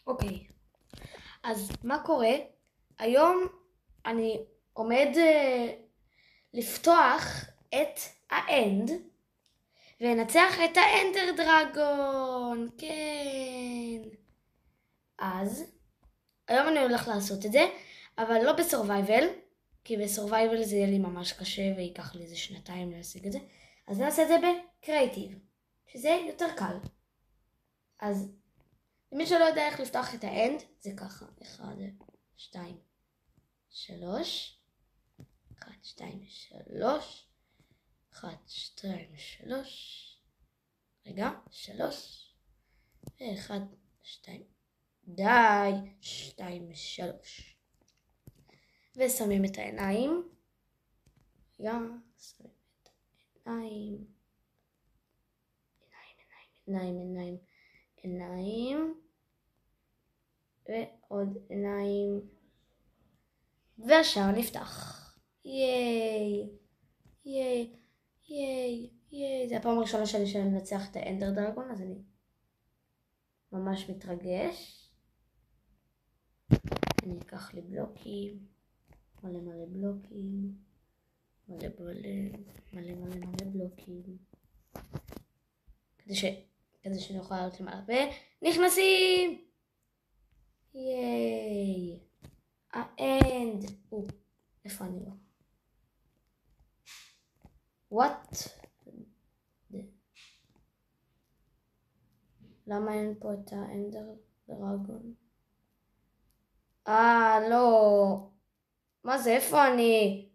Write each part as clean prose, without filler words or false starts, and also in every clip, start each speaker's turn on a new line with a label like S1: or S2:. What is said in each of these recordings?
S1: אוקיי, אז מה קורה? היום אני עומד לפתוח את האנד ולנצח את האנדר דרגון, כן. אז היום אני הולך לעשות את זה, אבל לא בסורווייבל, כי בסורווייבל זה יהיה לי ממש קשה ויקח לי איזה 2 להשיג את זה. אז נעשה את זה בקריאיטיב, שזה יותר קל. אז למי שלא יודע איך לפתוח את האנד, זה ככה, 1, 2, 3, 1, 2, 3, 1, 2, 3, רגע, 3, ו1, 2, די, 2, 3. ושמים את העיניים, רגע, שמים את העיניים, עיניים, ועוד עיניים, והשער נפתח. ייי, ייי, ייי, ייי. זה הפעם הראשונה שאני מנצח את האנדר דרגון, אז אני ממש מתרגש. אני אקח לי בלוקים, מלא בלוקים, מלא בלוקים, כדי שאני אוכל לעלות למעלה. ונכנסים! ייי! האנד! איפה אני לא? What? למה אין פה את האנדר דרגון? לא. מה זה? איפה אני?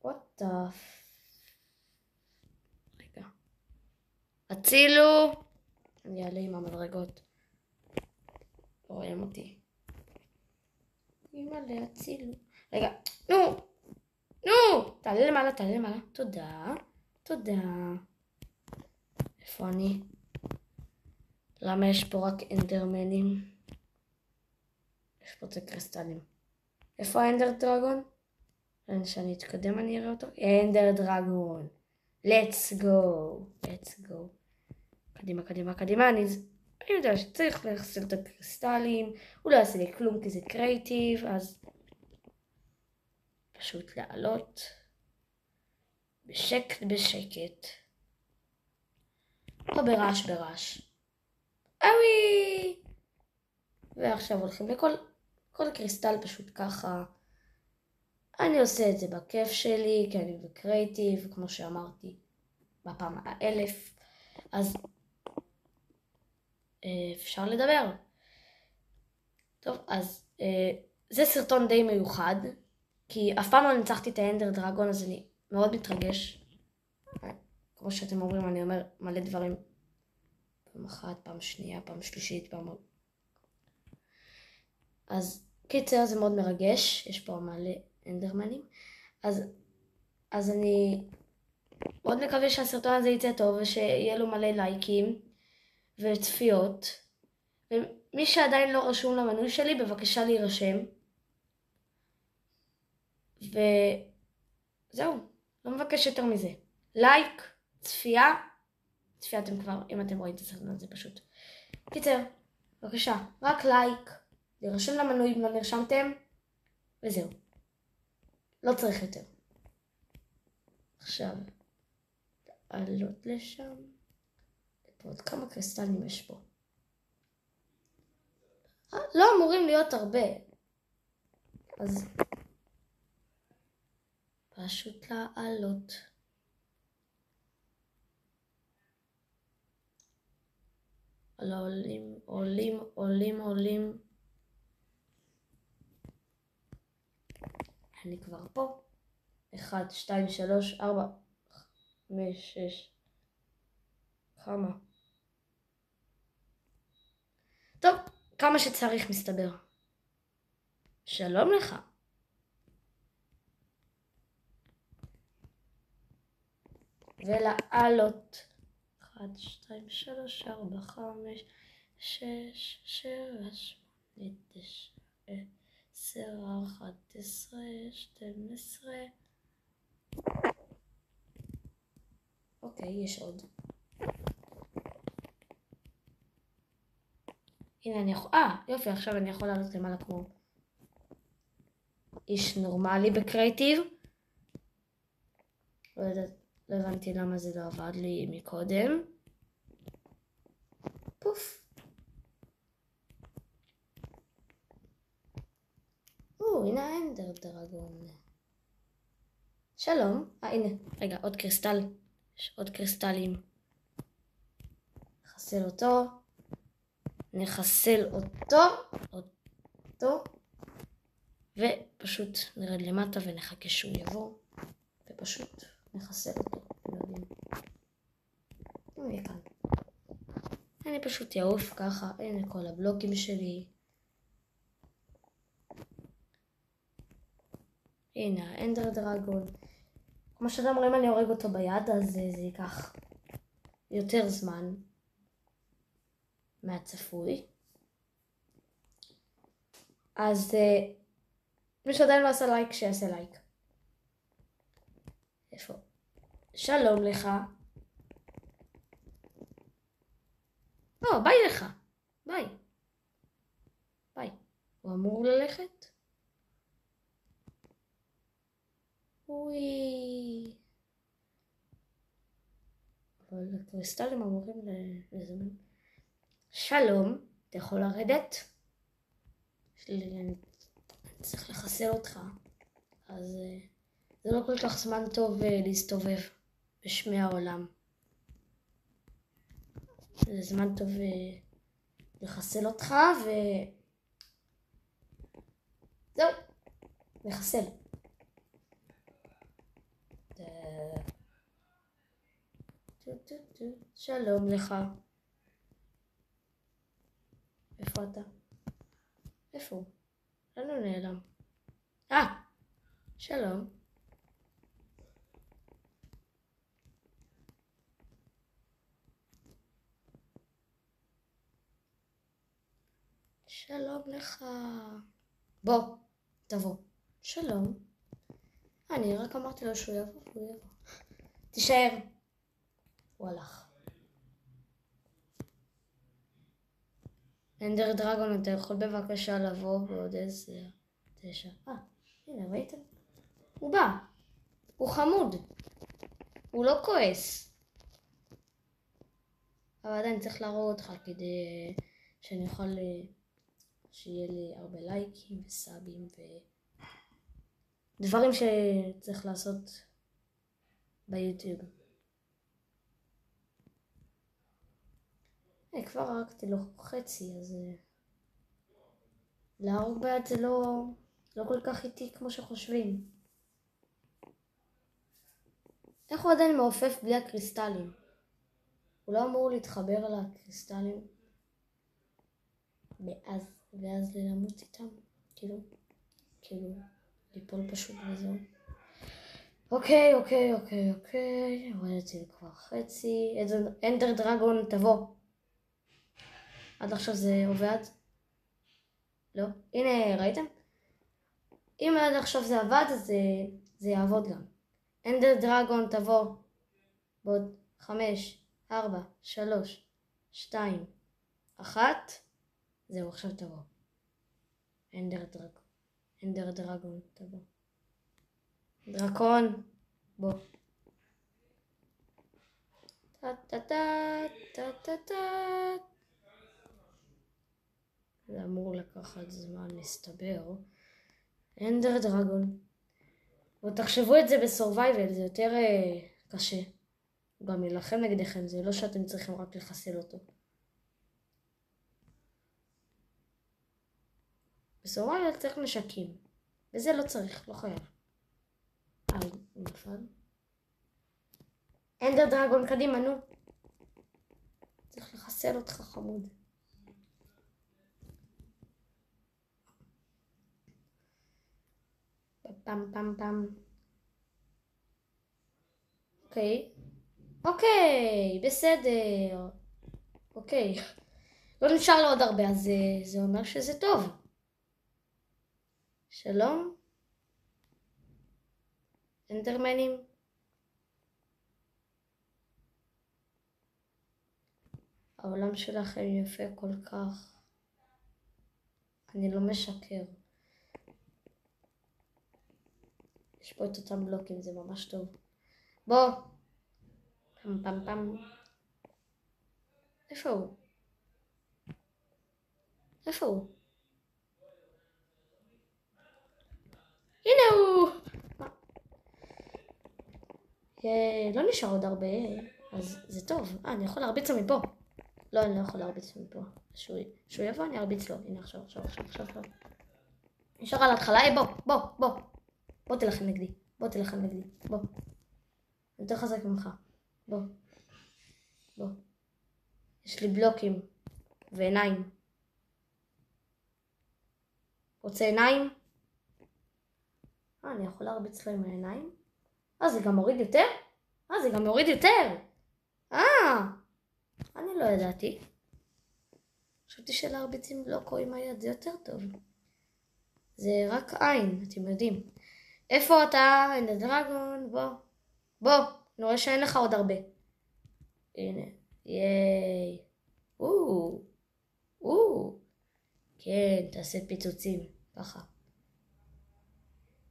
S1: What the רגע. הצילו! אני אעלה עם המדרגות. לא רואים אותי. אמא'לה, הצילו. רגע, נו! תעלה למעלה. תודה. איפה אני? למה יש פה רק אנדרמנים? יש פה את הקריסטלים. איפה האנדר דרגון? שאני אתקדם אני אראה אותו. אנדר דרגון. Let's go. קדימה. אני יודע שצריך להחסל את הקריסטלים. הוא לא יעשה לי כלום כי זה קריאיטיב, אז פשוט לעלות בשקט. או ברעש. אוי! ועכשיו הולכים לכל קריסטל פשוט ככה. אני עושה את זה בכיף שלי, כי אני בקריאיטיב, כמו שאמרתי, בפעם 1000. אז אפשר לדבר. טוב, אז זה סרטון די מיוחד, כי אף פעם לא ניצחתי את האנדר דרגון, אז אני מאוד מתרגש. כמו שאתם אומרים, אני אומר מלא דברים. פעם אחת, פעם שנייה, פעם שלישית, אז קיצר, זה מאוד מרגש. יש פה מלא אנדרמנים. אז אני מאוד מקווה שהסרטון הזה יצא טוב, ושיהיה לו מלא לייקים וצפיות. ומי שעדיין לא רשום למנוי שלי, בבקשה להירשם. וזהו, לא מבקש יותר מזה. לייק, צפייה אתם כבר, אם אתם רואים את הסרטון הזה פשוט. קיצר, בבקשה, רק לייק, להירשם למנוי אם לא נרשמתם, וזהו. לא צריך יותר. עכשיו, לעלות לשם. עוד כמה קריסטלים יש פה. לא אמורים להיות הרבה. אז פשוט לעלות. עולים. אני כבר פה. 1, 2, 3, 4, 5, 6. כמה? טוב, כמה שצריך מסתבר. שלום לך. ולעלות. 1, 2, 3, 4, 5, 6, 7, 8, 9, 10, 11, 12. אוקיי, יש עוד. הנה אני יכול... יופי, עכשיו אני יכול לעלות למעלה כמו איש נורמלי בקריאטיב. לא הבנתי למה זה לא עבד לי מקודם. פוף. הנה האנדר דרגון. שלום. הנה. רגע, עוד קריסטל. יש עוד קריסטלים. נחסל אותו. נחסל אותו. ופשוט נרד למטה ונחכה שהוא יבוא. ופשוט נחסל אותו. הוא יהיה כאן. אני פשוט יעוף ככה. הנה כל הבלוקים שלי. הנה האנדר דרגון. כמו שאתם אומרים, אני הורג אותו ביד, אז זה ייקח יותר זמן מהצפוי. אז מי שעדיין לא עשה לייק, שיעשה לייק. איפה? שלום לך. ביי לך. ביי. ביי. הוא אמור ללכת? אוי. אבל הקריסטלים אמורים לזמן. שלום, אתה יכול לרדת? אני צריך לחסל אותך. אז זה לא כל כך זמן טוב להסתובב בשמי העולם. זה זמן טוב לחסל אותך זהו, לחסל. שלום לך. איפה אתה? איפה הוא? לאן הוא נעלם? שלום. שלום לך. בוא, תבוא. שלום. אני רק אמרתי לו שהוא יבוא, הוא יבוא. תישאר. הוא הלך. אנדר דרגון, אתה יכול בבקשה לבוא בעוד 9. הנה, ראיתם? הוא בא. הוא חמוד. הוא לא כועס. אבל עדיין צריך להראות אותך כדי שאני אוכל שיהיה לי הרבה לייקים וסאבים ודברים שצריך לעשות ביוטיוב. כבר הרגתי לו חצי, אז להרוג ביד זה לא כל כך איטי כמו שחושבים. איך הוא עדיין מעופף בלי הקריסטלים? הוא לא אמור להתחבר על הקריסטלים ואז ללמות איתם, כאילו ליפול פשוט וזהו. אוקיי, הורדתי כבר חצי. אנדר דרגון, תבוא. עד עכשיו זה עובד? לא? הנה, ראיתם? אם עד עכשיו זה עבד, אז זה יעבוד גם. אנדר דרגון, תבוא. בעוד 5, 4, 3, 2, 1. זהו, עכשיו תבוא. אנדר דרגון, תבוא. דרקון, בוא. זה אמור לקחת זמן להסתבר. אנדר דרגון. ותחשבו את זה בסורווייבל, זה יותר קשה. גם ילחם נגדכם, זה לא שאתם צריכים רק לחסל אותו. בסורווייבל צריך נשקים. וזה לא צריך, לא חייב. הוא נפל. אנדר דרגון, קדימה, נו. צריך לחסל אותך, חמוד. פם. אוקיי, בסדר. אוקיי. לא נשאר לו עוד הרבה, אז זה אומר שזה טוב. שלום. אנדרמנים. העולם שלכם יפה כל כך. אני לא משקר. יש פה את אותם בלוקים, זה ממש טוב. בוא. פם פם פם. איפה הוא? איפה הוא? הנה הוא! לא נשאר עוד הרבה, אז זה טוב. אני יכול להרביץ לו מפה. לא, אני לא יכול להרביץ לו מפה. שהוא יבוא, אני ארביץ לו. הנה עכשיו. נשאר על ההתחלה, בוא תלחם נגדי. בוא. אני יותר חזק ממך. בוא. יש לי בלוקים ועיניים. רוצה עיניים? אני יכול להרביץ לו עם העיניים? זה גם מוריד יותר? אני לא ידעתי. חשבתי שלהרביץ עם בלוק או עם היד זה יותר טוב. זה רק עין, אתם יודעים. איפה אתה? הנה דרגון, בוא. אני רואה שאין לך עוד הרבה. הנה, ייי. כן, תעשה פיצוצים, ככה.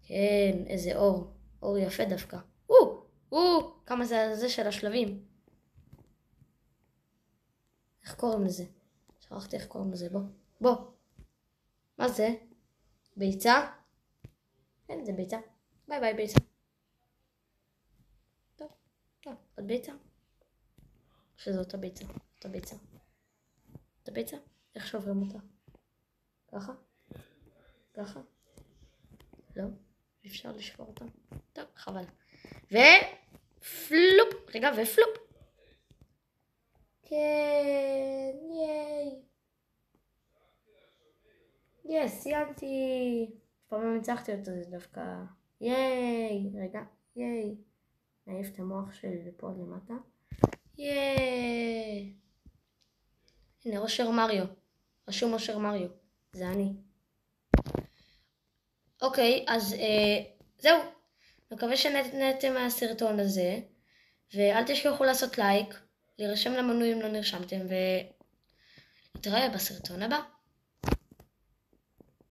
S1: כן, איזה אור יפה דווקא. כמה זה של השלבים. איך קוראים לזה? שכחתי איך קוראים לזה, בוא. מה זה? ביצה? כן, זה ביצה. ביי ביצה. טוב, עוד ביצה? שזו אותה ביצה. אותה ביצה? איך שוברים אותה? ככה? לא, אפשר לשבור אותה. טוב, חבל. ופלופ. כן, ייי. סיימתי. פעם לא ניצחתי אותו, זה דווקא. ייי. נעיף את המוח שלי לפה למטה. ייי. הנה, רשום אושר מריו. זה אני. אוקיי, אז זהו. מקווה שנהנתם מהסרטון הזה. ואל תשכחו לעשות לייק, להירשם למנוי אם לא נרשמתם, ונתראה בסרטון הבא.